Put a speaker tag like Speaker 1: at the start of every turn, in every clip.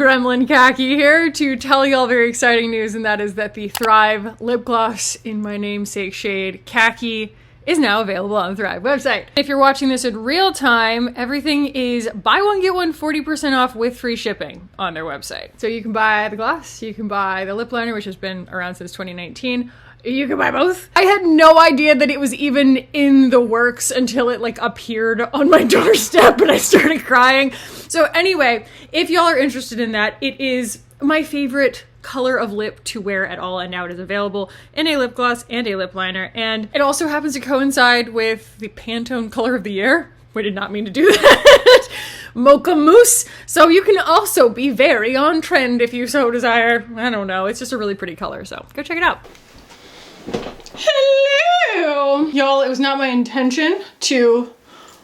Speaker 1: Gremlin Kackie here to tell y'all very exciting news, and that is that the Thrive lip gloss in my namesake shade, Kackie, is now available on the Thrive website. If you're watching this in real time, everything is buy one, get one 40% off with free shipping on their website. So you can buy the gloss, you can buy the lip liner, which has been around since 2019. You can buy both. I had no idea that it was even in the works until it like appeared on my doorstep and I started crying. So anyway, if y'all are interested in that, it is my favorite color of lip to wear at all, and now it is available in a lip gloss and a lip liner, and it also happens to coincide with the Pantone color of the year. We did not mean to do that. Mocha Mousse. So you can also be very on trend if you so desire. I don't know. It's just a really pretty color, so go check it out. Hello! Y'all, it was not my intention to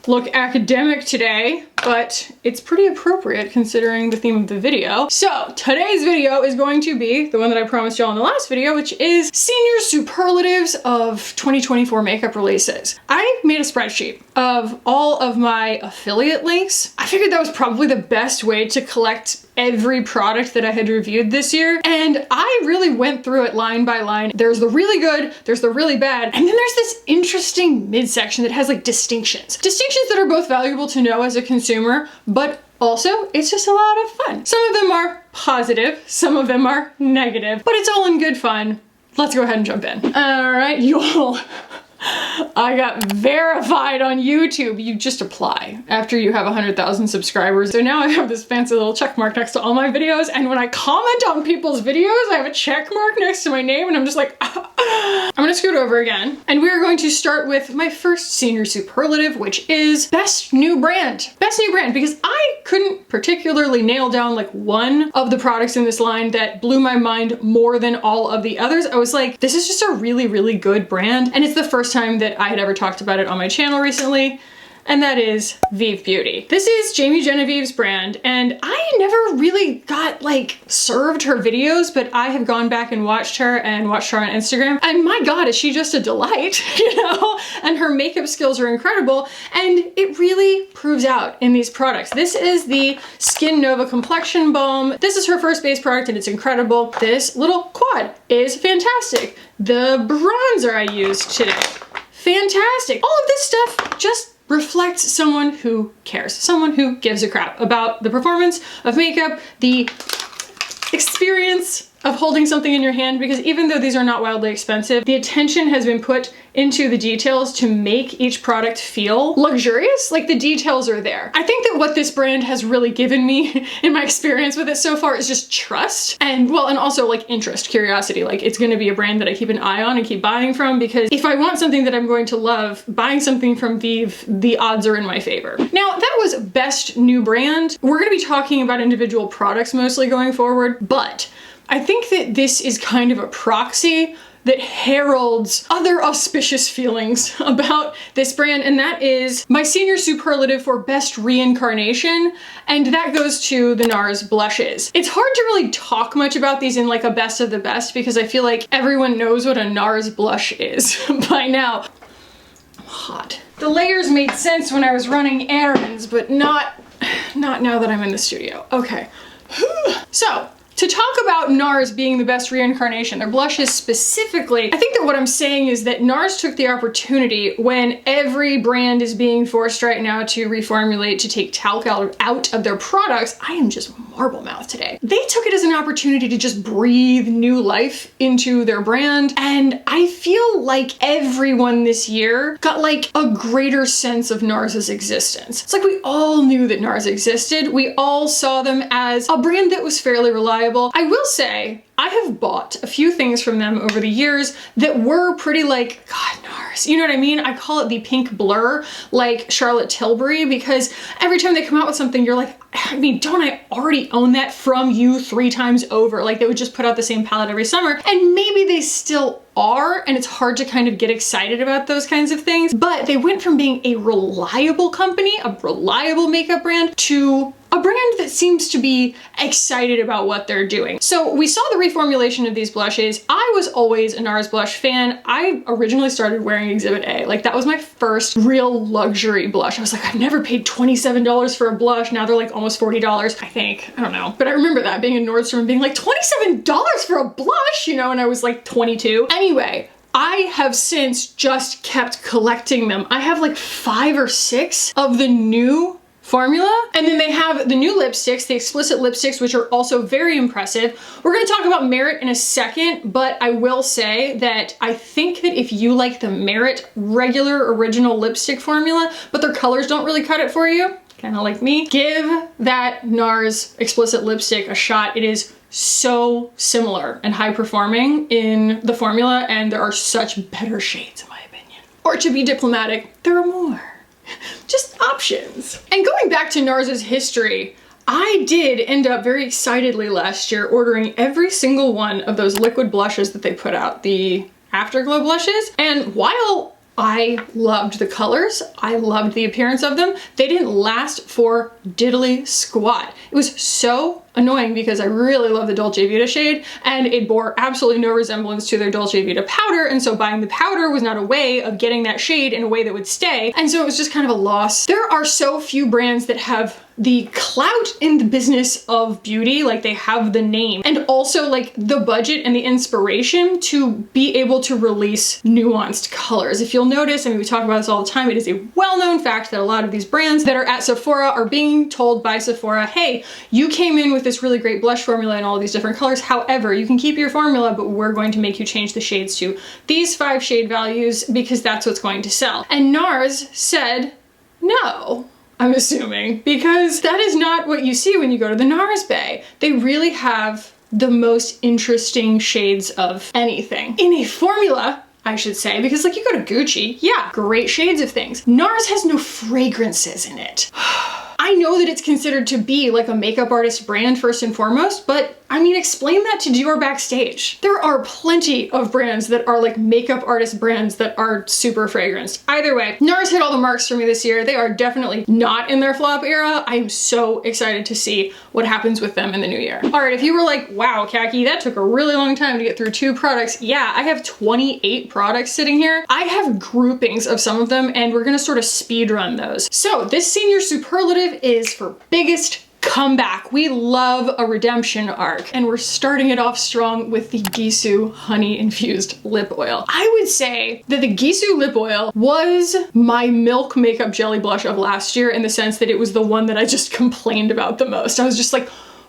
Speaker 1: look academic today, but it's pretty appropriate considering the theme of the video. So today's video is going to be the one that I promised y'all in the last video, which is Senior Superlatives of 2024 makeup releases. I made a spreadsheet of all of my affiliate links. I figured that was probably the best way to collect every product that I had reviewed this year, and I really went through it line by line. There's the really good, there's the really bad, and then there's this interesting midsection that has like distinctions that are both valuable to know as a consumer, but also it's just a lot of fun. Some of them are positive, some of them are negative, but it's all in good fun. Let's go ahead and jump in. All right, y'all. I got verified on YouTube. You just apply after you have 100,000 subscribers. So now I have this fancy little check mark next to all my videos, and when I comment on people's videos, I have a check mark next to my name, and I'm just like, I'm gonna scoot over again. And we are going to start with my first senior superlative, which is best new brand. Best new brand, because I couldn't particularly nail down like one of the products in this line that blew my mind more than all of the others. I was like, this is just a really, really good brand, and it's the first time that I had ever talked about it on my channel recently, and that is Vive Beauty. This is Jamie Genevieve's brand, and I never really got like served her videos, but I have gone back and watched her on Instagram, and my god, is she just a delight, you know? And her makeup skills are incredible, and it really proves out in these products. This is the Skin Nova Complexion Balm. This is her first base product, and it's incredible. This little quad is fantastic. The bronzer I used today, fantastic. All of this stuff just reflects someone who cares, someone who gives a crap about the performance of makeup, the experience of holding something in your hand, because even though these are not wildly expensive, the attention has been put into the details to make each product feel luxurious. Like, the details are there. I think that what this brand has really given me in my experience with it so far is just trust, and well, and also like interest, curiosity. Like, it's gonna be a brand that I keep an eye on and keep buying from, because if I want something that I'm going to love, buying something from Vive, the odds are in my favor. Now, that was best new brand. We're gonna be talking about individual products mostly going forward, but I think that this is kind of a proxy that heralds other auspicious feelings about this brand, and that is my senior superlative for best Reincarnation, and that goes to the NARS blushes. It's hard to really talk much about these in like a best of the best, because I feel like everyone knows what a NARS blush is by now. I'm hot. The layers made sense when I was running errands, but not now that I'm in the studio. Okay. So, to talk about NARS being the best Reincarnation, their blushes specifically, I think that what I'm saying is that NARS took the opportunity when every brand is being forced right now to reformulate, to take talc out of their products. I am just marble mouth today. They took it as an opportunity to just breathe new life into their brand, and I feel like everyone this year got like a greater sense of NARS's existence. It's like we all knew that NARS existed. We all saw them as a brand that was fairly reliable. I will say, I have bought a few things from them over the years that were pretty like, God, NARS, you know what I mean? I call it the pink blur, like Charlotte Tilbury, because every time they come out with something, you're like, I mean, don't I already own that from you 3 times over? Like, they would just put out the same palette every summer, and maybe they still are, and it's hard to kind of get excited about those kinds of things, but they went from being a reliable company, a reliable makeup brand, to a brand that seems to be excited about what they're doing. So we saw the reformulation of these blushes. I was always a NARS blush fan. I originally started wearing Exhibit A. Like that was my first real luxury blush. I was like, I've never paid $27 for a blush. Now they're like almost $40, I think. I don't know. But I remember that being in Nordstrom and being like $27 for a blush, you know, and I was like 22. Anyway, I have since just kept collecting them. I have like 5 or 6 of the new formula. And then they have the new lipsticks, the explicit lipsticks, which are also very impressive. We're gonna talk about Merit in a second, but I will say that I think that if you like the Merit regular original lipstick formula, but their colors don't really cut it for you, kind of like me, give that NARS explicit lipstick a shot. It is so similar and high performing in the formula, and there are such better shades in my opinion. Or to be diplomatic, there are more. Just options. And going back to NARS's history, I did end up very excitedly last year ordering every single one of those liquid blushes that they put out, the Afterglow blushes. And while I loved the colors, I loved the appearance of them, they didn't last for diddly squat. It was so annoying because I really love the Dolce Vita shade and it bore absolutely no resemblance to their Dolce Vita powder, and so buying the powder was not a way of getting that shade in a way that would stay, and so it was just kind of a loss. There are so few brands that have the clout in the business of beauty, like they have the name, and also like the budget and the inspiration to be able to release nuanced colors. If you'll notice, I mean, we talk about this all the time, it is a well-known fact that a lot of these brands that are at Sephora are being told by Sephora, hey, you came in with this really great blush formula in all of these different colors. However, you can keep your formula, but we're going to make you change the shades to these 5 shade values because that's what's going to sell. And NARS said no. I'm assuming, because that is not what you see when you go to the NARS Bay. They really have the most interesting shades of anything in a formula, I should say, because like you go to Gucci, yeah, great shades of things. NARS has no fragrances in it. I know that it's considered to be like a makeup artist brand first and foremost, but I mean, explain that to Dior backstage. There are plenty of brands that are like makeup artist brands that are super fragranced. Either way, NARS hit all the marks for me this year. They are definitely not in their flop era. I am so excited to see what happens with them in the new year. All right, if you were like, wow, Kackie, that took a really long time to get through 2 products. Yeah, I have 28 products sitting here. I have groupings of some of them and we're gonna sort of speed run those. So this Senior Superlative is for biggest comeback. We love a redemption arc, and we're starting it off strong with the Gisou honey infused lip oil. I would say that the Gisou lip oil was my milk makeup jelly blush of last year, in the sense that it was the one that I just complained about the most. I was just like,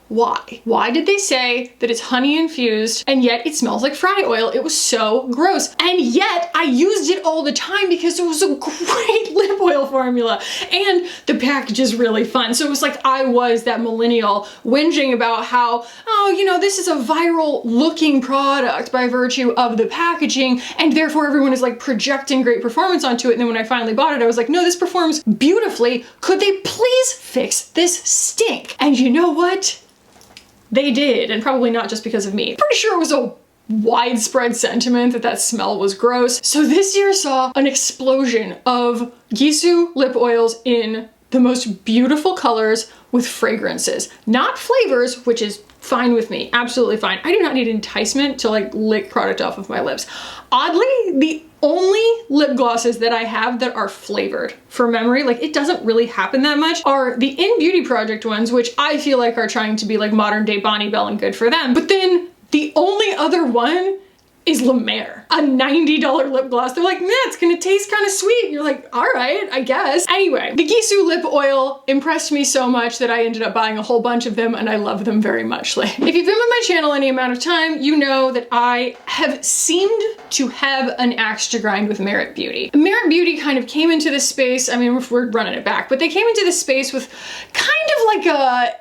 Speaker 1: why? Why did they say that it's honey infused and yet it smells like fry oil? It was so gross. And yet I used it all the time because it was a great lip oil formula and the package is really fun. So it was like I was that millennial whinging about how, oh, you know, this is a viral looking product by virtue of the packaging and therefore everyone is like projecting great performance onto it. And then when I finally bought it, I was like, no, this performs beautifully. Could they please fix this stink? And you know what? They did, and probably not just because of me. Pretty sure it was a widespread sentiment that that smell was gross. So this year saw an explosion of Gisou lip oils in the most beautiful colors with fragrances, not flavors, which is fine with me, absolutely fine. I do not need enticement to like lick product off of my lips. Oddly, the only lip glosses that I have that are flavored for memory, like it doesn't really happen that much, are the In Beauty Project ones, which I feel like are trying to be like modern day Bonnie Bell and good for them. But then the only other one is La Mer, a $90 lip gloss. They're like, man, it's gonna taste kind of sweet. And you're like, all right, I guess. Anyway, the Gisou lip oil impressed me so much that I ended up buying a whole bunch of them and I love them very much. Like, if you've been with my channel any amount of time, you know that I have seemed to have an axe to grind with Merit Beauty. Merit Beauty kind of came into this space, I mean, we're running it back, but they came into this space with kind of like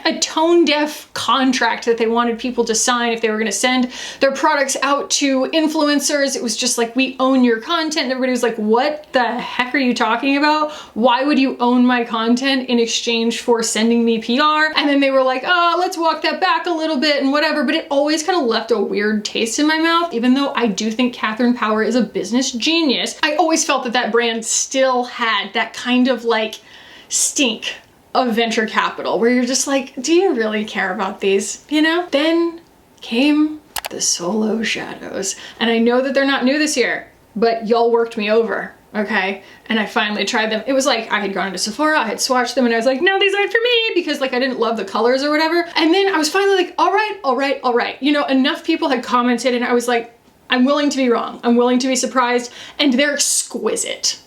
Speaker 1: a tone-deaf contract that they wanted people to sign if they were gonna send their products out to influencers. It was just like, we own your content. And everybody was like, what the heck are you talking about? Why would you own my content in exchange for sending me PR? And then they were like, oh, let's walk that back a little bit and whatever. But it always kind of left a weird taste in my mouth. Even though I do think Catherine Power is a business genius, I always felt that that brand still had that kind of like stink of venture capital where you're just like, do you really care about these, you know? Then came the solo shadows. And I know that they're not new this year, but y'all worked me over, okay? And I finally tried them. It was like I had gone to Sephora, I had swatched them, and I was like, no, these aren't for me, because like I didn't love the colors or whatever. And then I was finally like, all right. You know, enough people had commented and I was like, I'm willing to be wrong. I'm willing to be surprised. And they're exquisite.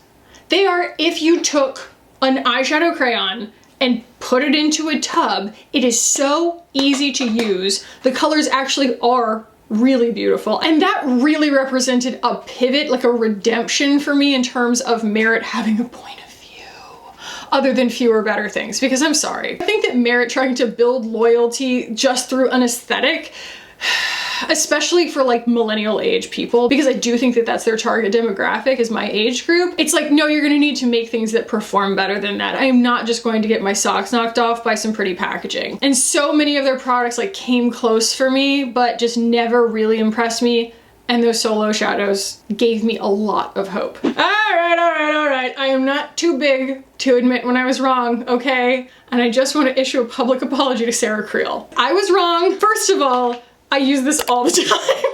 Speaker 1: They are, if you took an eyeshadow crayon and put it into a tub, it is so easy to use. The colors actually are really beautiful. And that really represented a pivot, like a redemption for me in terms of Merit having a point of view other than fewer better things, because I'm sorry. I think that Merit trying to build loyalty just through an aesthetic, especially for like millennial age people, because I do think that that's their target demographic is my age group. It's like, no, you're gonna need to make things that perform better than that. I am not just going to get my socks knocked off by some pretty packaging. And so many of their products like came close for me, but just never really impressed me. And those solo shadows gave me a lot of hope. All right. I am not too big to admit when I was wrong, okay? And I just want to issue a public apology to Sarah Creel. I was wrong. First of all, I use this all the time.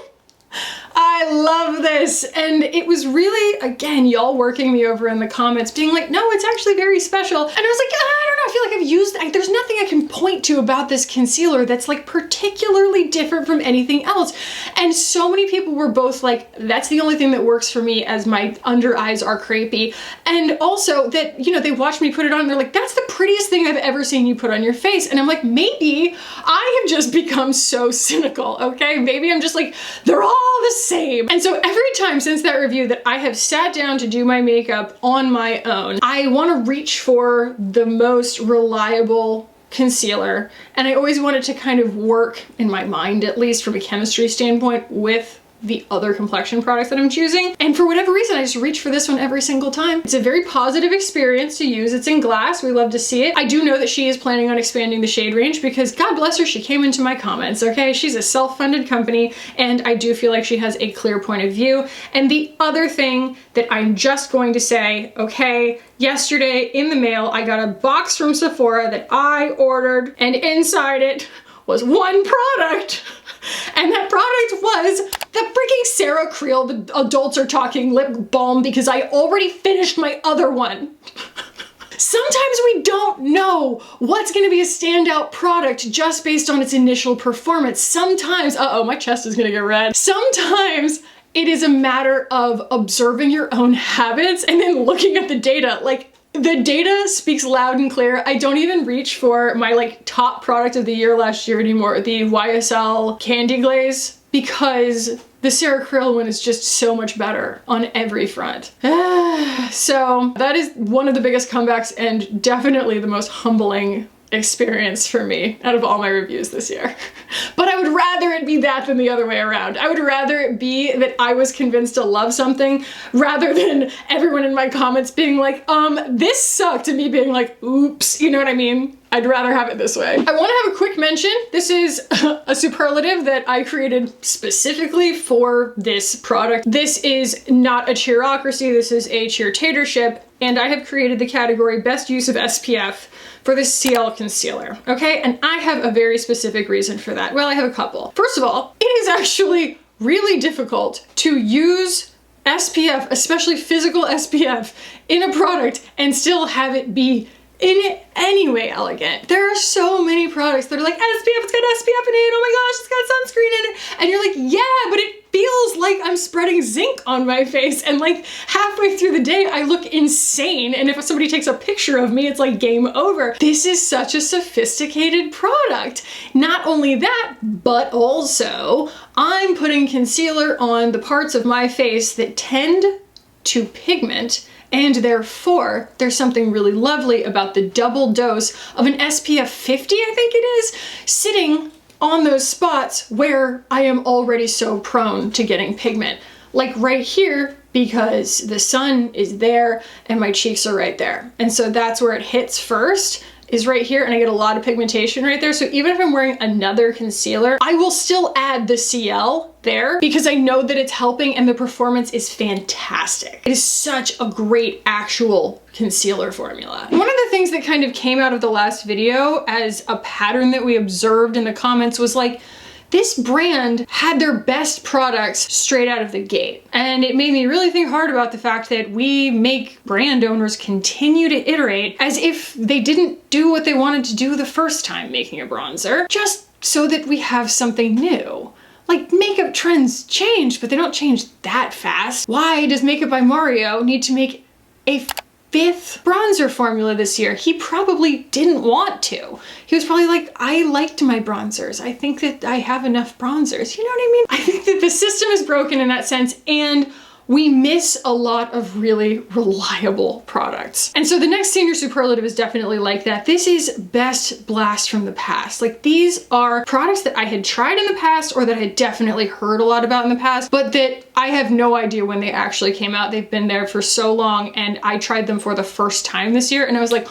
Speaker 1: I love this. And it was really, again, y'all working me over in the comments being like, no, it's actually very special. And I was like, I don't know, I feel like I've used, there's nothing I can point to about this concealer that's like particularly different from anything else. And so many people were both like, that's the only thing that works for me as my under eyes are crepey. And also that, you know, they watched me put it on and they're like, that's the prettiest thing I've ever seen you put on your face. And I'm like, maybe I have just become so cynical, okay? Maybe I'm just like, they're all the same. And so every time since that review that I have sat down to do my makeup on my own, I want to reach for the most reliable concealer. And I always want it to kind of work in my mind, at least from a chemistry standpoint, with the other complexion products that I'm choosing. And for whatever reason, I just reach for this one every single time. It's a very positive experience to use. It's in glass. We love to see it. I do know that she is planning on expanding the shade range because God bless her, she came into my comments, okay? She's a self-funded company and I do feel like she has a clear point of view. And the other thing that I'm just going to say, okay, yesterday in the mail, I got a box from Sephora that I ordered and inside it was one product. And that product was the freaking Sarah Creel, the adults are talking lip balm, because I already finished my other one. Sometimes we don't know what's gonna be a standout product just based on its initial performance. Sometimes, uh-oh, my chest is gonna get red. Sometimes it is a matter of observing your own habits and then looking at the data. Like, the data speaks loud and clear. I don't even reach for my like top product of the year last year anymore, the YSL Candy Glaze, because the Sarah Creel one is just so much better on every front. So that is one of the biggest comebacks and definitely the most humbling experience for me out of all my reviews this year. But I would rather it be that than the other way around. I would rather it be that I was convinced to love something rather than everyone in my comments being like, this sucked, and me being like, oops, you know what I mean? I'd rather have it this way. I want to have a quick mention. This is a superlative that I created specifically for this product. This is not a cheerocracy, this is a cheer-tatership, and I have created the category Best Use of SPF for the CL concealer, okay? And I have a very specific reason for that. Well, I have a couple. First of all, it is actually really difficult to use SPF, especially physical SPF, in a product and still have it be in any way elegant. There are so many products that are like, SPF, it's got SPF in it, oh my gosh, it's got sunscreen in it. And you're like, yeah, but it feels like I'm spreading zinc on my face. And like halfway through the day, I look insane. And if somebody takes a picture of me, it's like game over. This is such a sophisticated product. Not only that, but also I'm putting concealer on the parts of my face that tend to pigment, and therefore there's something really lovely about the double dose of an SPF 50, I think it is, sitting on those spots where I am already so prone to getting pigment. Like right here, because the sun is there and my cheeks are right there. And so that's where it hits first. is right here, and I get a lot of pigmentation right there. So even if I'm wearing another concealer, I will still add the CL there because I know that it's helping and the performance is fantastic. It is such a great actual concealer formula. One of the things that kind of came out of the last video as a pattern that we observed in the comments was like, this brand had their best products straight out of the gate. And it made me really think hard about the fact that we make brand owners continue to iterate as if they didn't do what they wanted to do the first time making a bronzer, just so that we have something new. Like, makeup trends change, but they don't change that fast. Why does Makeup by Mario need to make a 5th bronzer formula this year? He probably didn't want to. He was probably like, I liked my bronzers. I think that I have enough bronzers. You know what I mean? I think that the system is broken in that sense, and we miss a lot of really reliable products. And so the next Senior Superlative is definitely like that. This is best blast from the past. Like, these are products that I had tried in the past or that I had definitely heard a lot about in the past, but that I have no idea when they actually came out. They've been there for so long, and I tried them for the first time this year, and I was like,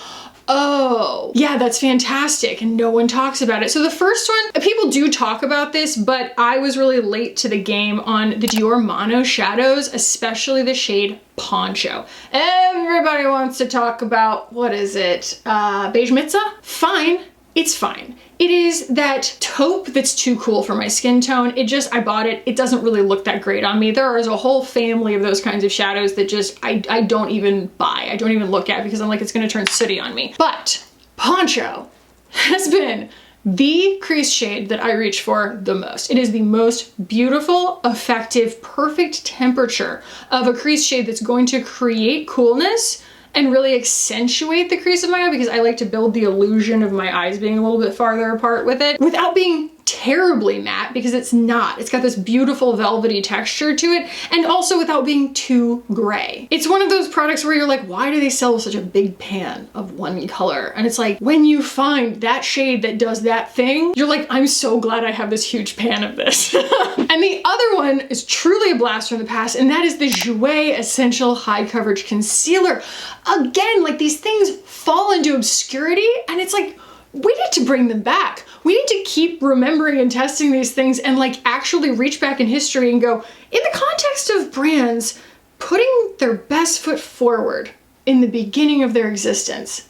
Speaker 1: oh, yeah, that's fantastic, and no one talks about it. So the first one, people do talk about this, but I was really late to the game on the Dior Mono shadows, especially the shade Poncho. Everybody wants to talk about, what is it, Beige Mitza? Fine. It's fine. It is that taupe that's too cool for my skin tone. I bought it. It doesn't really look that great on me. There is a whole family of those kinds of shadows that just, I don't even buy. I don't even look at because I'm like, it's gonna turn sooty on me. But Poncho has been the crease shade that I reach for the most. It is the most beautiful, effective, perfect temperature of a crease shade that's going to create coolness and really accentuate the crease of my eye, because I like to build the illusion of my eyes being a little bit farther apart with it without being terribly matte, because it's not. It's got this beautiful velvety texture to it, and also without being too gray. It's one of those products where you're like, why do they sell such a big pan of one color? And it's like, when you find that shade that does that thing, you're like, I'm so glad I have this huge pan of this. And the other one is truly a blast from the past, and that is the Jouer Essential High Coverage Concealer. Again, like, these things fall into obscurity, and it's like, we need to bring them back. We need to keep remembering and testing these things and like actually reach back in history and go, in the context of brands putting their best foot forward in the beginning of their existence,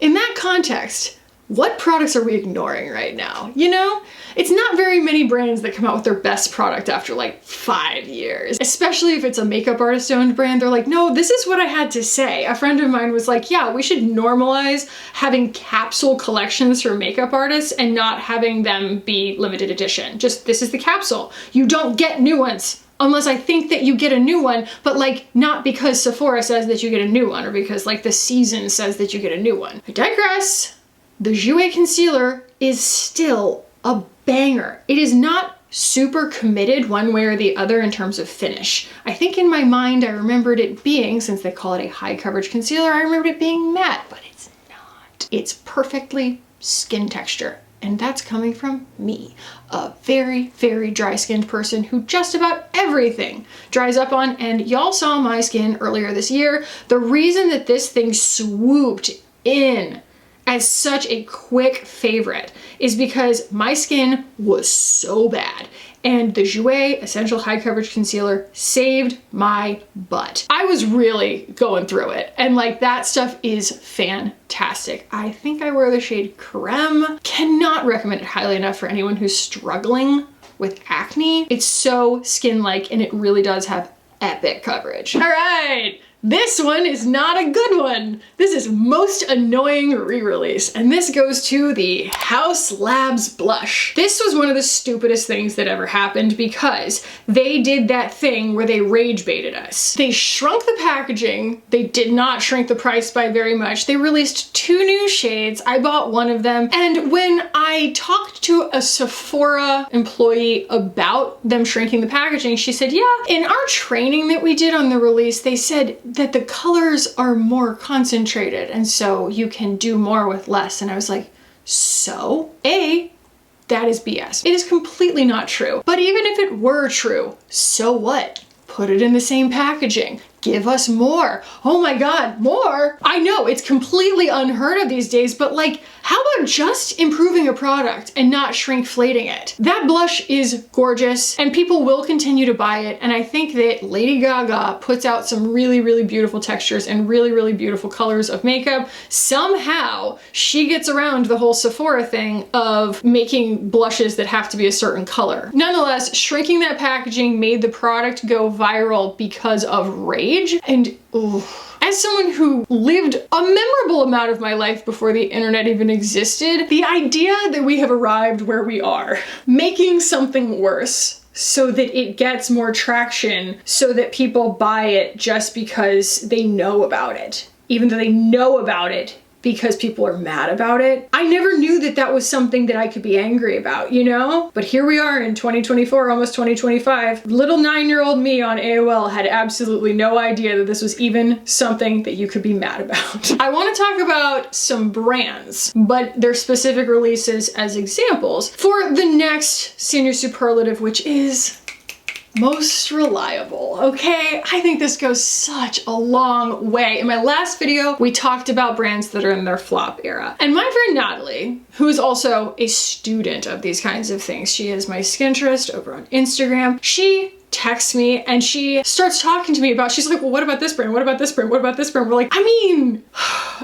Speaker 1: in that context, what products are we ignoring right now? You know, it's not very many brands that come out with their best product after like 5 years, especially if it's a makeup artist owned brand. They're like, no, this is what I had to say. A friend of mine was like, yeah, we should normalize having capsule collections for makeup artists and not having them be limited edition. Just, this is the capsule. You don't get new ones. Unless I think that you get a new one, but like not because Sephora says that you get a new one or because like the season says that you get a new one. I digress. The Jouer concealer is still a banger. It is not super committed one way or the other in terms of finish. I think in my mind I remembered it being, since they call it a high coverage concealer, I remembered it being matte, but it's not. It's perfectly skin texture. And that's coming from me, a very, very dry skinned person who just about everything dries up on. And y'all saw my skin earlier this year. The reason that this thing swooped in as such a quick favorite is because my skin was so bad, and the Jouer Essential High Coverage Concealer saved my butt. I was really going through it, and like, that stuff is fantastic. I think I wear the shade Creme. Cannot recommend it highly enough for anyone who's struggling with acne. It's so skin-like, and it really does have epic coverage. All right. This one is not a good one. This is Most Annoying Re-Release, and this goes to the Haus Labs Blush. This was one of the stupidest things that ever happened because they did that thing where they rage baited us. They shrunk the packaging. They did not shrink the price by very much. They released 2 new shades. I bought one of them, and when I talked to a Sephora employee about them shrinking the packaging, she said, yeah, in our training that we did on the release, they said that the colors are more concentrated and so you can do more with less. And I was like, so A, that is BS. It is completely not true. But even if it were true, so what? Put it in the same packaging. give us more. Oh my God, more? I know it's completely unheard of these days, but like, how about just improving a product and not shrinkflating it? That blush is gorgeous and people will continue to buy it. And I think that Lady Gaga puts out some really, really beautiful textures and really, really beautiful colors of makeup. Somehow she gets around the whole Sephora thing of making blushes that have to be a certain color. Nonetheless, shrinking that packaging made the product go viral because of rage. And ooh, as someone who lived a memorable amount of my life before the internet even existed, the idea that we have arrived where we are, making something worse so that it gets more traction, so that people buy it just because they know about it, even though they know about it because people are mad about it. I never knew that that was something that I could be angry about, you know? But here we are in 2024, almost 2025. Little 9-year-old me on AOL had absolutely no idea that this was even something that you could be mad about. I want to talk about some brands, but their specific releases as examples for the next senior superlative, which is most reliable, okay? I think this goes such a long way. In my last video, we talked about brands that are in their flop era. And my friend Natalie, who is also a student of these kinds of things, she is my skinterest over on Instagram, she texts me and she starts talking to me about, she's like, well, what about this brand? What about this brand? What about this brand? We're like, I mean,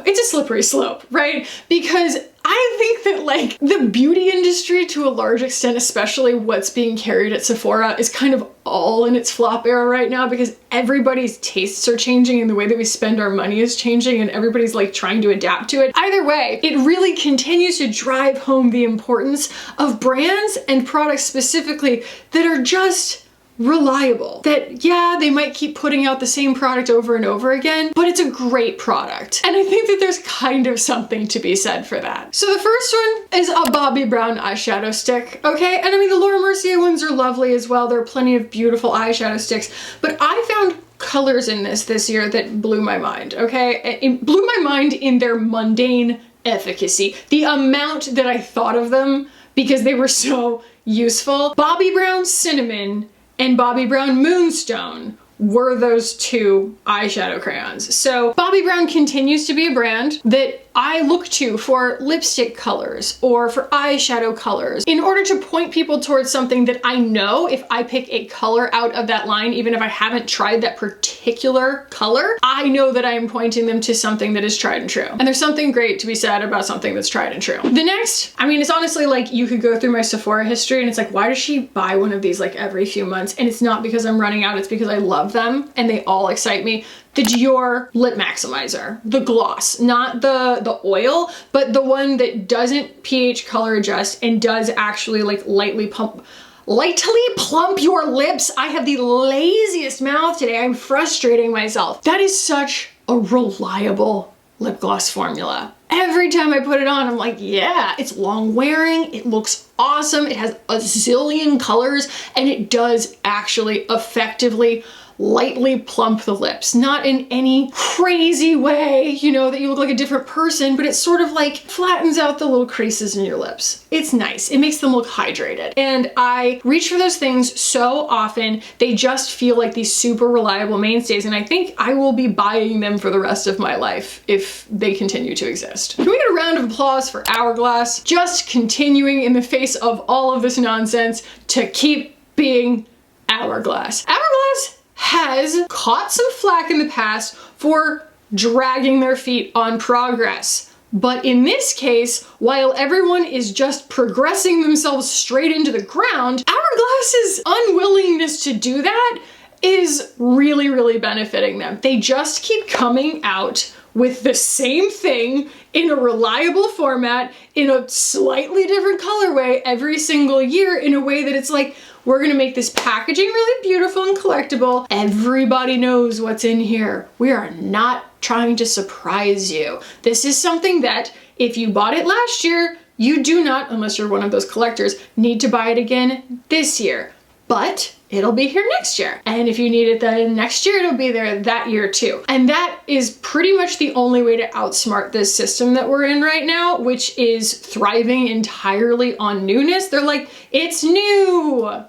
Speaker 1: it's a slippery slope, right? Because I think that like the beauty industry to a large extent, especially what's being carried at Sephora, is kind of all in its flop era right now because everybody's tastes are changing and the way that we spend our money is changing and everybody's like trying to adapt to it. Either way, it really continues to drive home the importance of brands and products specifically that are just reliable. That, yeah, they might keep putting out the same product over and over again, but it's a great product. And I think that there's kind of something to be said for that. So the first one is a Bobbi Brown eyeshadow stick, okay? And I mean, the Laura Mercier ones are lovely as well. There are plenty of beautiful eyeshadow sticks, but I found colors in this year that blew my mind, okay? It blew my mind in their mundane efficacy. The amount that I thought of them because they were so useful. Bobbi Brown Cinnamon and Bobbi Brown Moonstone were those two eyeshadow crayons. So Bobbi Brown continues to be a brand that I look to for lipstick colors or for eyeshadow colors in order to point people towards something that I know if I pick a color out of that line, even if I haven't tried that particular color, I know that I am pointing them to something that is tried and true. And there's something great to be said about something that's tried and true. The next, I mean, it's honestly like you could go through my Sephora history and it's like, why does she buy one of these like every few months? And it's not because I'm running out, it's because I love them and they all excite me. The Dior Lip Maximizer, the gloss, not the oil, but the one that doesn't pH color adjust and does actually like lightly plump your lips. I have the laziest mouth today. I'm frustrating myself. That is such a reliable lip gloss formula. Every time I put it on, I'm like, yeah, it's long wearing, it looks awesome, it has a zillion colors, and it does actually effectively lightly plump the lips. Not in any crazy way, you know, that you look like a different person, but it sort of like flattens out the little creases in your lips. It's nice. It makes them look hydrated. And I reach for those things so often. They just feel like these super reliable mainstays. And I think I will be buying them for the rest of my life if they continue to exist. Can we get a round of applause for Hourglass? Just continuing in the face of all of this nonsense to keep being Hourglass. Hourglass has caught some flack in the past for dragging their feet on progress. But in this case, while everyone is just progressing themselves straight into the ground, Hourglass's unwillingness to do that is really, really benefiting them. They just keep coming out with the same thing in a reliable format, in a slightly different colorway every single year, in a way that it's like, we're gonna make this packaging really beautiful and collectible. Everybody knows what's in here. We are not trying to surprise you. This is something that if you bought it last year, you do not, unless you're one of those collectors, need to buy it again this year. But it'll be here next year. And if you need it then next year, it'll be there that year too. And that is pretty much the only way to outsmart this system that we're in right now, which is thriving entirely on newness. They're like, it's new.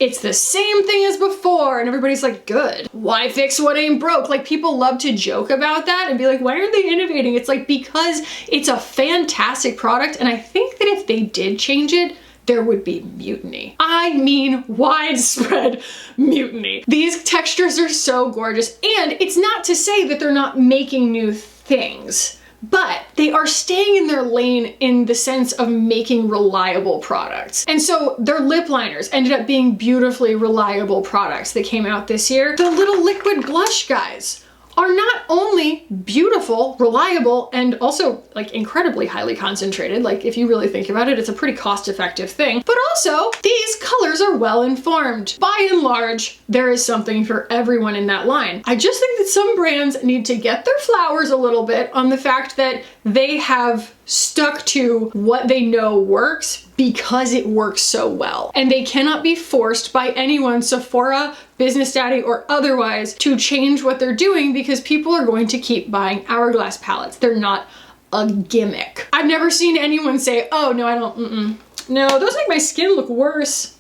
Speaker 1: It's the same thing as before. And everybody's like, good. Why fix what ain't broke? Like, people love to joke about that and be like, why aren't they innovating? It's like, because it's a fantastic product. And I think that if they did change it, there would be mutiny. I mean, widespread mutiny. These textures are so gorgeous. And it's not to say that they're not making new things, but they are staying in their lane in the sense of making reliable products. And so their lip liners ended up being beautifully reliable products that came out this year. The little liquid blush guys are not only beautiful, reliable, and also like incredibly highly concentrated. Like, if you really think about it, it's a pretty cost-effective thing, but also these colors are well informed. By and large, there is something for everyone in that line. I just think that some brands need to get their flowers a little bit on the fact that they have stuck to what they know works because it works so well. And they cannot be forced by anyone, Sephora, Business Daddy, or otherwise, to change what they're doing because people are going to keep buying Hourglass palettes. They're not a gimmick. I've never seen anyone say, oh, no, I don't, no, those make my skin look worse.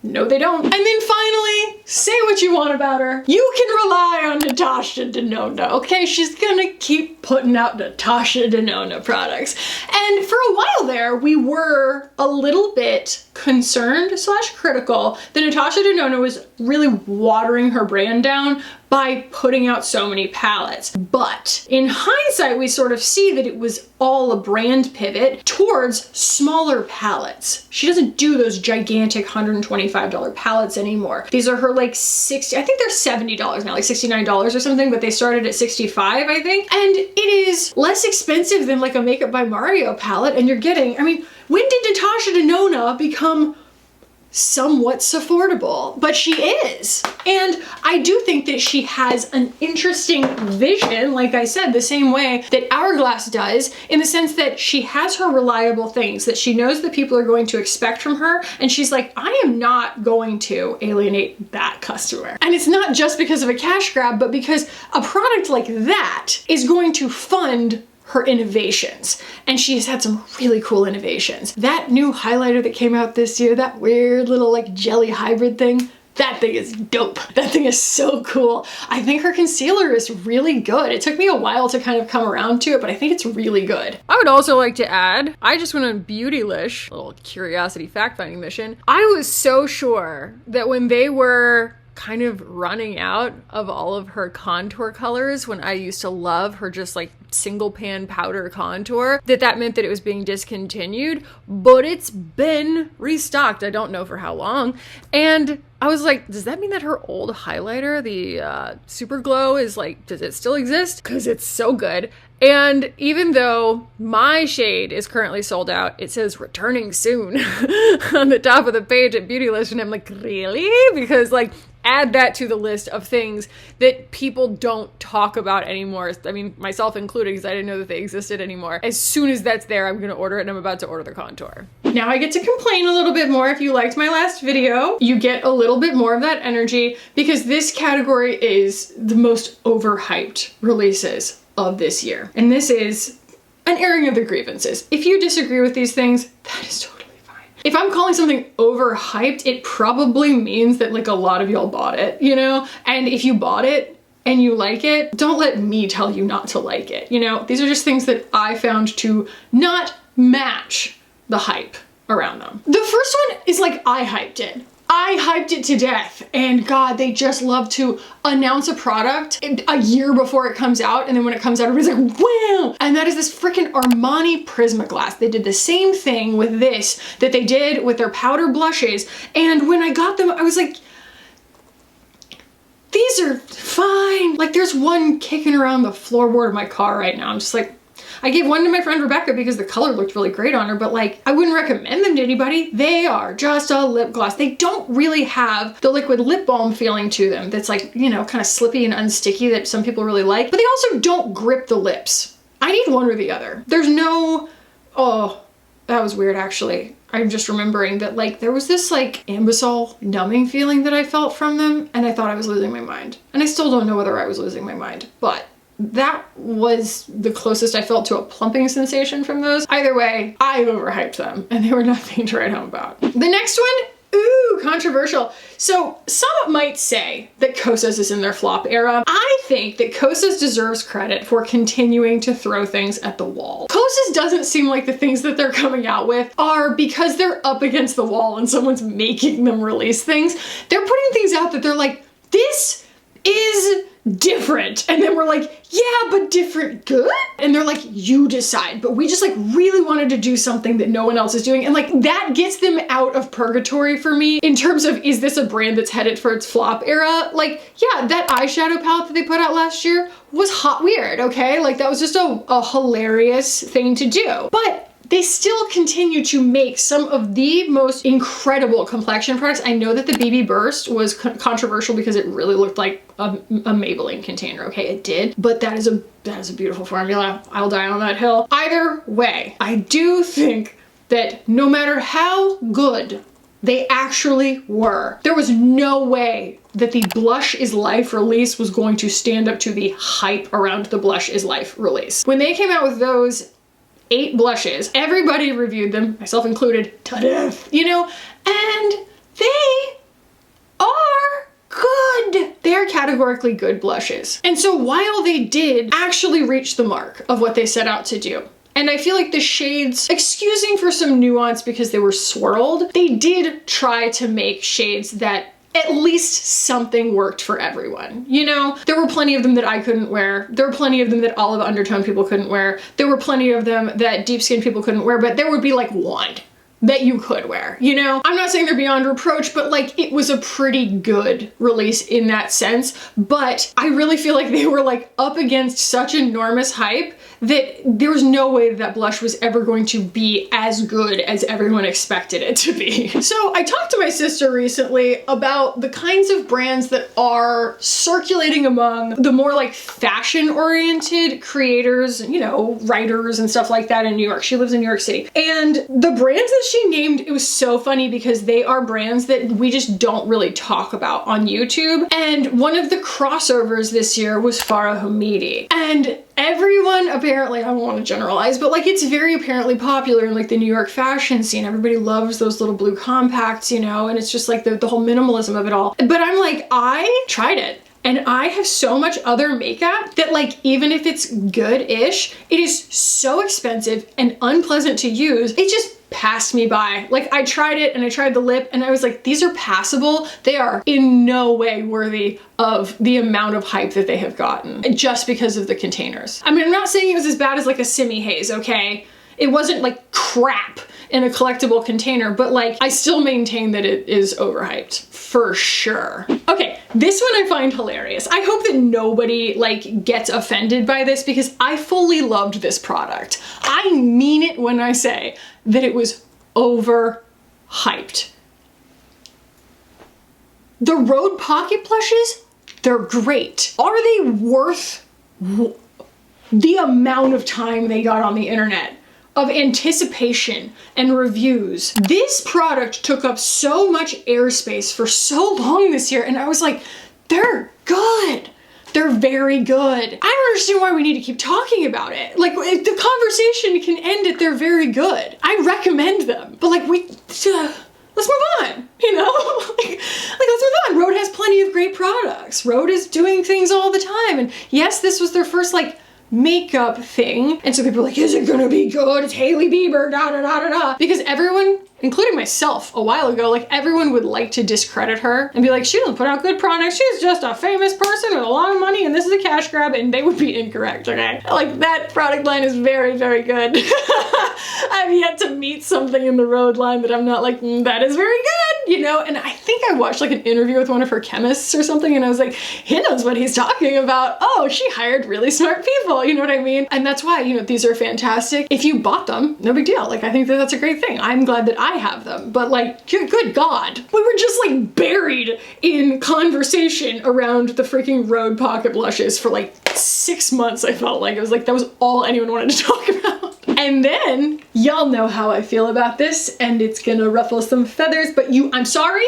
Speaker 1: No, they don't. And then finally, say what you want about her. You can rely on Natasha Denona, okay? She's gonna keep putting out Natasha Denona products. And for a while there, we were a little bit concerned / critical that Natasha Denona was really watering her brand down by putting out so many palettes. But in hindsight, we sort of see that it was all a brand pivot towards smaller palettes. She doesn't do those gigantic $125 palettes anymore. These are her like 60, I think they're $70 now, like $69 or something, but they started at 65, I think. And it is less expensive than like a Makeup by Mario palette, and you're getting, I mean, when did Natasha Denona become somewhat affordable? But she is. And I do think that she has an interesting vision, like I said, the same way that Hourglass does, in the sense that she has her reliable things that she knows that people are going to expect from her, and she's like, I am not going to alienate that customer. And it's not just because of a cash grab, but because a product like that is going to fund her innovations. And she has had some really cool innovations. That new highlighter that came out this year, that weird little like jelly hybrid thing, that thing is dope. That thing is so cool. I think her concealer is really good. It took me a while to kind of come around to it, but I think it's really good. I would also like to add, I just went on Beautylish, a little curiosity fact-finding mission. I was so sure that when they were kind of running out of all of her contour colors, when I used to love her just like single pan powder contour, that meant that it was being discontinued, but it's been restocked. I don't know for how long. And I was like, does that mean that her old highlighter, the Super Glow, is like, does it still exist? Because it's so good. And even though my shade is currently sold out, it says returning soon on the top of the page at Beautylish, and I'm like, really? Because like, add that to the list of things that people don't talk about anymore. I mean, myself included, because I didn't know that they existed anymore. As soon as that's there, I'm gonna order it, and I'm about to order the contour. Now I get to complain a little bit more. If you liked my last video, you get a little bit more of that energy, because this category is the most overhyped releases of this year. And this is an airing of the grievances. If you disagree with these things, that is totally fine. If I'm calling something overhyped, it probably means that like a lot of y'all bought it, you know? And if you bought it and you like it, don't let me tell you not to like it, you know? These are just things that I found to not match the hype around them. The first one is like, I hyped it. I hyped it to death, and God, they just love to announce a product a year before it comes out, and then when it comes out, everybody's like, wow! And that is this freaking Armani Prismaglass. They did the same thing with this that they did with their powder blushes, and when I got them, I was like, these are fine. Like, there's one kicking around the floorboard of my car right now. I'm just like, I gave one to my friend Rebecca because the color looked really great on her, but like, I wouldn't recommend them to anybody. They are just a lip gloss. They don't really have the liquid lip balm feeling to them that's like, you know, kind of slippy and unsticky that some people really like, but they also don't grip the lips. I need one or the other. There's no, oh, that was weird actually. I'm just remembering that like there was this like imbecile numbing feeling that I felt from them, and I thought I was losing my mind. And I still don't know whether I was losing my mind, but that was the closest I felt to a plumping sensation from those. Either way, I overhyped them, and they were nothing to write home about. The next one, ooh, Ooh, controversial. So some might say that Kosas is in their flop era. I think that Kosas deserves credit for continuing to throw things at the wall. Kosas doesn't seem like the things that they're coming out with are because they're up against the wall and someone's making them release things. They're putting things out that they're like, this is different. And then we're like, yeah, but different good? And they're like, you decide. But we just like really wanted to do something that no one else is doing. And like that gets them out of purgatory for me in terms of, is this a brand that's headed for its flop era? Like, yeah, that eyeshadow palette that they put out last year was hot weird, okay? Like that was just a hilarious thing to do. But they still continue to make some of the most incredible complexion products. I know that the BB Burst was controversial because it really looked like a Maybelline container, okay? It did, but that is a beautiful formula. I'll die on that hill. Either way, I do think that no matter how good they actually were, there was no way that the Blush is Life release was going to stand up to the hype around the Blush is Life release. When they came out with those 8 blushes, everybody reviewed them, myself included, to death, you know, and they are good. They are categorically good blushes. And so while they did actually reach the mark of what they set out to do, and I feel like the shades, excusing for some nuance because they were swirled, they did try to make shades that at least something worked for everyone. You know, there were plenty of them that I couldn't wear. There were plenty of them that olive undertone people couldn't wear. There were plenty of them that deep skin people couldn't wear, but there would be like one that you could wear, you know? I'm not saying they're beyond reproach, but like it was a pretty good release in that sense. But I really feel like they were like up against such enormous hype that there was no way that blush was ever going to be as good as everyone expected it to be. So I talked to my sister recently about the kinds of brands that are circulating among the more like fashion oriented creators, you know, writers and stuff like that in New York. She lives in New York City. And the brands that she named, it was so funny because they are brands that we just don't really talk about on YouTube. And one of the crossovers this year was Farah Hamidi. And everyone apparently, I don't want to generalize, but like it's very apparently popular in like the New York fashion scene. Everybody loves those little blue compacts, you know, and it's just like the whole minimalism of it all. But I'm like, I tried it. And I have so much other makeup that like, even if it's good-ish, it is so expensive and unpleasant to use. It just passed me by. Like I tried it and I tried the lip and I was like, these are passable. They are in no way worthy of the amount of hype that they have gotten just because of the containers. I mean, I'm not saying it was as bad as like a Simi Haze, okay? It wasn't like crap in a collectible container, but like I still maintain that it is overhyped for sure. Okay, this one I find hilarious. I hope that nobody like gets offended by this because I fully loved this product. I mean it when I say that it was overhyped. The Rhode Pocket Blushes, they're great. Are they worth the amount of time they got on the internet of anticipation and reviews? This product took up so much airspace for so long this year, and I was like, they're good. They're very good. I don't understand why we need to keep talking about it. Like, if the conversation can end at they're very good. I recommend them, but like let's move on, you know? like let's move on. Rhode has plenty of great products. Rhode is doing things all the time, and yes, this was their first like makeup thing. And so people are like, is it gonna be good? It's Hailey Bieber, da da da da da. Because everyone, including myself a while ago, like everyone would like to discredit her and be like, she doesn't put out good products. She's just a famous person with a lot of money and this is a cash grab, and they would be incorrect, okay? Like that product line is very, very good. I've yet to meet something in the Rhode line that I'm not like, that is very good, you know? And I think I watched like an interview with one of her chemists or something and I was like, he knows what he's talking about. Oh, she hired really smart people, you know what I mean? And that's why, you know, these are fantastic. If you bought them, no big deal. Like I think that that's a great thing. I'm glad that I have them, but like, good God, we were just like buried in conversation around the freaking Rhode Pocket Blushes for like 6 months. I felt like it was like, that was all anyone wanted to talk about. And then y'all know how I feel about this and it's gonna ruffle some feathers, but I'm sorry,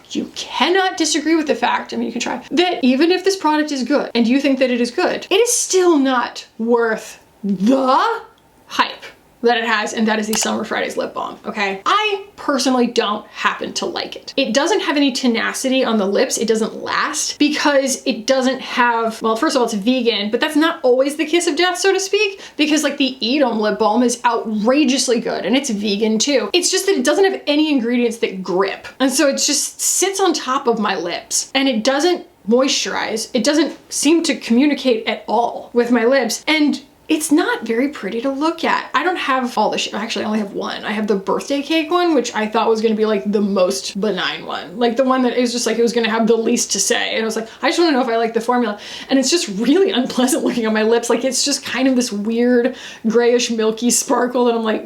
Speaker 1: you cannot disagree with the fact, I mean, you can try, that even if this product is good and you think that it is good, it is still not worth the hype that it has, and that is the Summer Fridays lip balm, okay? I personally don't happen to like it. It doesn't have any tenacity on the lips. It doesn't last because it doesn't have, well, first of all, it's vegan, but that's not always the kiss of death, so to speak, because like the Edam lip balm is outrageously good and it's vegan too. It's just that it doesn't have any ingredients that grip. And so it just sits on top of my lips and it doesn't moisturize. It doesn't seem to communicate at all with my lips. And it's not very pretty to look at. I don't have all the actually I only have one. I have the birthday cake one, which I thought was gonna be like the most benign one. Like the one that is just like, it was gonna have the least to say. And I was like, I just wanna know if I like the formula. And it's just really unpleasant looking on my lips. Like it's just kind of this weird grayish milky sparkle that I'm like,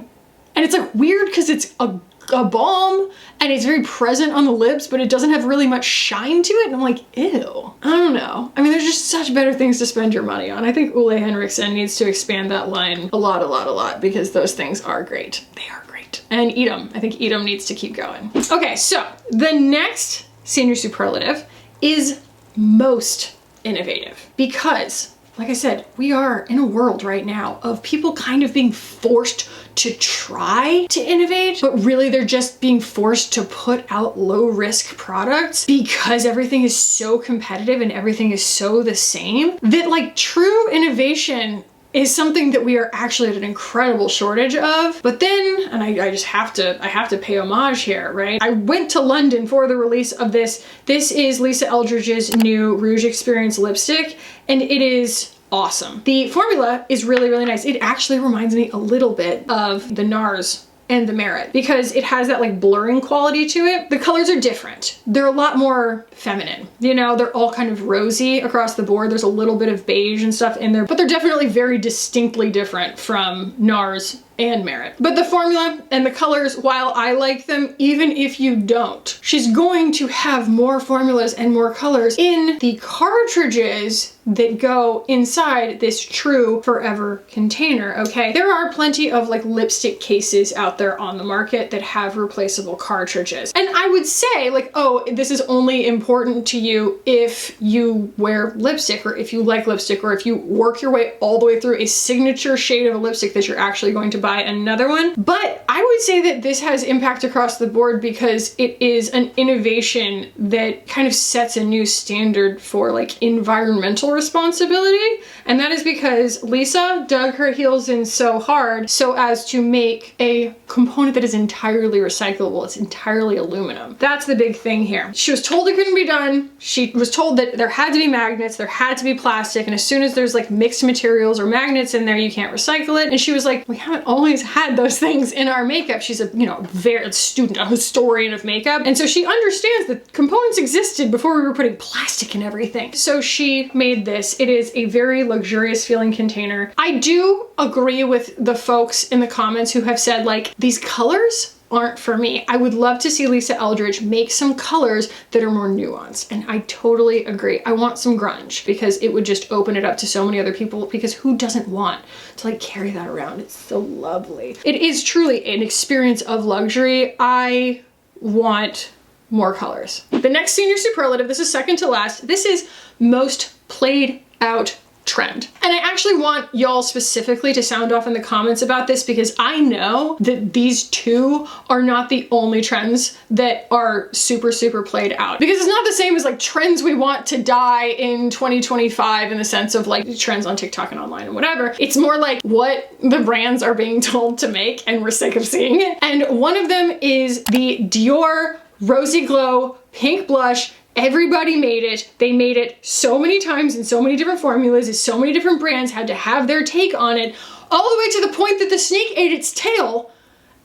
Speaker 1: and it's like weird because it's a balm and it's very present on the lips, but it doesn't have really much shine to it. And I'm like, ew, I don't know. I mean, there's just such better things to spend your money on. I think Ole Henriksen needs to expand that line a lot, because those things are great. They are great. And Edam, I think Edam needs to keep going. Okay, so the next senior superlative is most innovative, because like I said, we are in a world right now of people kind of being forced to try to innovate, but really they're just being forced to put out low risk products because everything is so competitive and everything is so the same, that like true innovation is something that we are actually at an incredible shortage of. But then, and I just have to pay homage here, right? I went to London for the release of this. This is Lisa Eldridge's new Rouge Experience lipstick, and it is awesome. The formula is really, really nice. It actually reminds me a little bit of the NARS and the Merit because it has that like blurring quality to it. The colors are different. They're a lot more feminine. You know, they're all kind of rosy across the board. There's a little bit of beige and stuff in there, but they're definitely very distinctly different from NARS and Merit. But the formula and the colors, while I like them, even if you don't, she's going to have more formulas and more colors in the cartridges that go inside this true forever container, okay? There are plenty of like lipstick cases out there on the market that have replaceable cartridges. And I would say like, oh, this is only important to you if you wear lipstick or if you like lipstick or if you work your way all the way through a signature shade of a lipstick that you're actually going to buy another one. But I would say that this has impact across the board because it is an innovation that kind of sets a new standard for like environmental responsibility. And that is because Lisa dug her heels in so hard so as to make a component that is entirely recyclable. It's entirely aluminum. That's the big thing here. She was told it couldn't be done. She was told that there had to be magnets, there had to be plastic, and as soon as there's like mixed materials or magnets in there, you can't recycle it. And she was like, we haven't always had those things in our makeup. She's a, you know, very student, a historian of makeup. And so she understands that components existed before we were putting plastic in everything. So she made this. It is a very luxurious feeling container. I do agree with the folks in the comments who have said like, these colors aren't for me. I would love to see Lisa Eldridge make some colors that are more nuanced, and I totally agree. I want some grunge because it would just open it up to so many other people, because who doesn't want to like carry that around? It's so lovely. It is truly an experience of luxury. I want more colors. The next senior superlative, this is second to last. This is most played out trend. And I actually want y'all specifically to sound off in the comments about this, because I know that these two are not the only trends that are super, super played out. Because it's not the same as like trends we want to die in 2025 in the sense of like trends on TikTok and online and whatever. It's more like what the brands are being told to make and we're sick of seeing it. And one of them is the Dior Rosy Glow Pink Blush. Everybody made it. They made it so many times in so many different formulas, so many different brands had to have their take on it, all the way to the point that the snake ate its tail,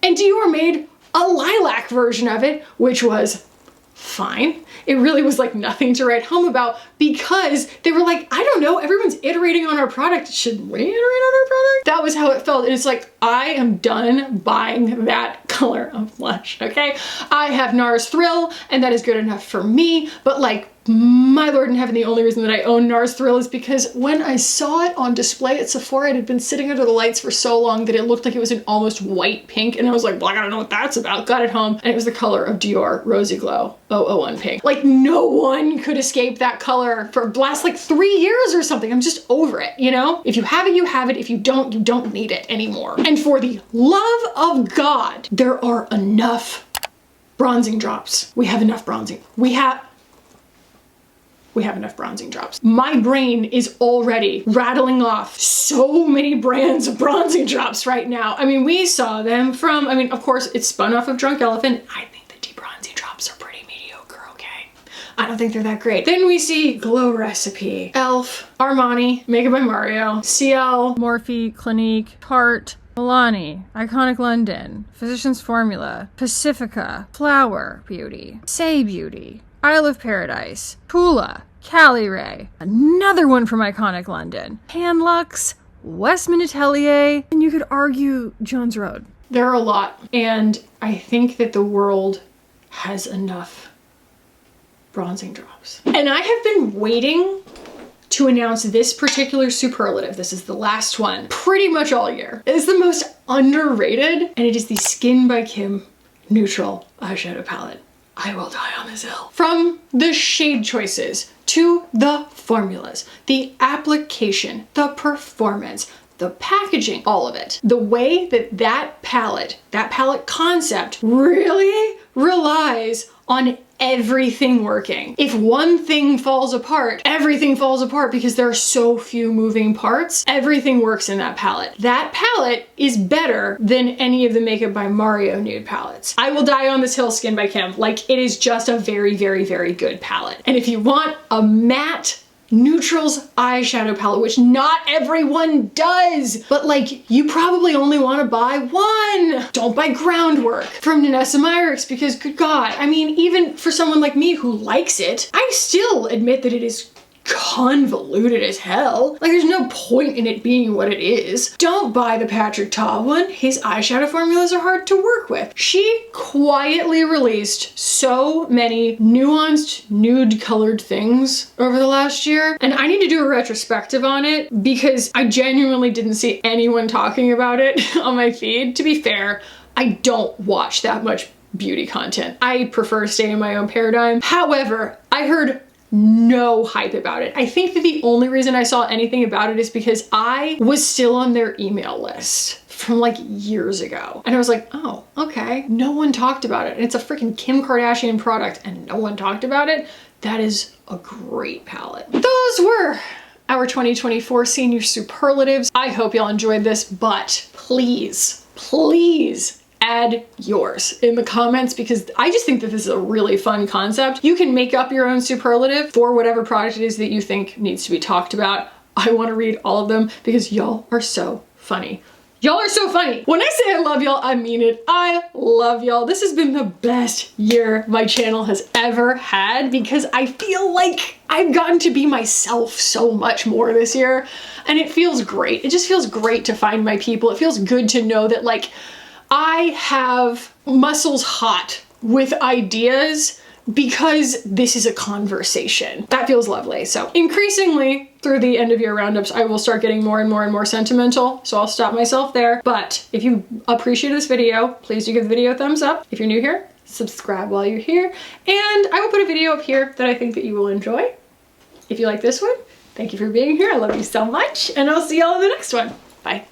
Speaker 1: and Dior made a lilac version of it, which was fine. It really was like nothing to write home about, because they were like, I don't know, everyone's iterating on our product. Should we iterate on our product? That was how it felt. And it's like, I am done buying that color of blush, okay? I have NARS Thrill, and that is good enough for me, but like, my Lord in heaven, the only reason that I own NARS Thrill is because when I saw it on display at Sephora, it had been sitting under the lights for so long that it looked like it was an almost white pink, and I was like, well, I gotta know what that's about. Got it home, and it was the color of Dior Rosy Glow 001 Pink. Like, no one could escape that color for the last like 3 years or something. I'm just over it, you know? If you have it, you have it. If you don't need it anymore. And And for the love of God, there are enough bronzing drops. We have enough bronzing. We have enough bronzing drops. My brain is already rattling off so many brands of bronzing drops right now. I mean, we saw them from, I mean, of course, it's spun off of Drunk Elephant. I think the debronzing drops are pretty mediocre, okay? I don't think they're that great. Then we see Glow Recipe, Elf, Armani, Makeup by Mario, CL, Morphe, Clinique, Tarte, Milani, Iconic London, Physicians Formula, Pacifica, Flower Beauty, Say Beauty, Isle of Paradise, Tula, Cali Ray, another one from Iconic London, Hanlux, Westman Atelier, and you could argue Jones Road. There are a lot, and I think that the world has enough bronzing drops. And I have been waiting to announce this particular superlative. This is the last one, pretty much all year. It is the most underrated, and it is the Skin by Kim Neutral Eyeshadow Palette. I will die on this hill. From the shade choices to the formulas, the application, the performance, the packaging, all of it. The way that palette concept really relies on everything working. If one thing falls apart, everything falls apart because there are so few moving parts. Everything works in that palette. That palette is better than any of the Makeup by Mario nude palettes. I will die on this hill, Skin by Kim. Like, it is just a very, very, very good palette. And if you want a matte neutrals eyeshadow palette, which not everyone does, but like, you probably only want to buy one. Don't buy Groundwork from Nessa Myricks because, good God, I mean, even for someone like me who likes it, I still admit that it is convoluted as hell. Like, there's no point in it being what it is. Don't buy the Patrick Ta one. His eyeshadow formulas are hard to work with. She quietly released so many nuanced nude colored things over the last year, and I need to do a retrospective on it because I genuinely didn't see anyone talking about it on my feed. To be fair, I don't watch that much beauty content. I prefer staying in my own paradigm. However, I heard no hype about it. I think that the only reason I saw anything about it is because I was still on their email list from like years ago. And I was like, oh, okay. No one talked about it. And it's a freaking Kim Kardashian product and no one talked about it. That is a great palette. Those were our 2024 Senior Superlatives. I hope y'all enjoyed this, but please, please add yours in the comments because I just think that this is a really fun concept. You can make up your own superlative for whatever product it is that you think needs to be talked about. I want to read all of them because y'all are so funny. Y'all are so funny. When I say I love y'all, I mean it. I love y'all. This has been the best year my channel has ever had because I feel like I've gotten to be myself so much more this year, and it feels great. It just feels great to find my people. It feels good to know that, like, I have muscles hot with ideas because this is a conversation. That feels lovely. So increasingly through the end of year roundups, I will start getting more and more and more sentimental. So I'll stop myself there. But if you appreciate this video, please do give the video a thumbs up. If you're new here, subscribe while you're here. And I will put a video up here that I think that you will enjoy. If you like this one, thank you for being here. I love you so much. And I'll see y'all in the next one. Bye.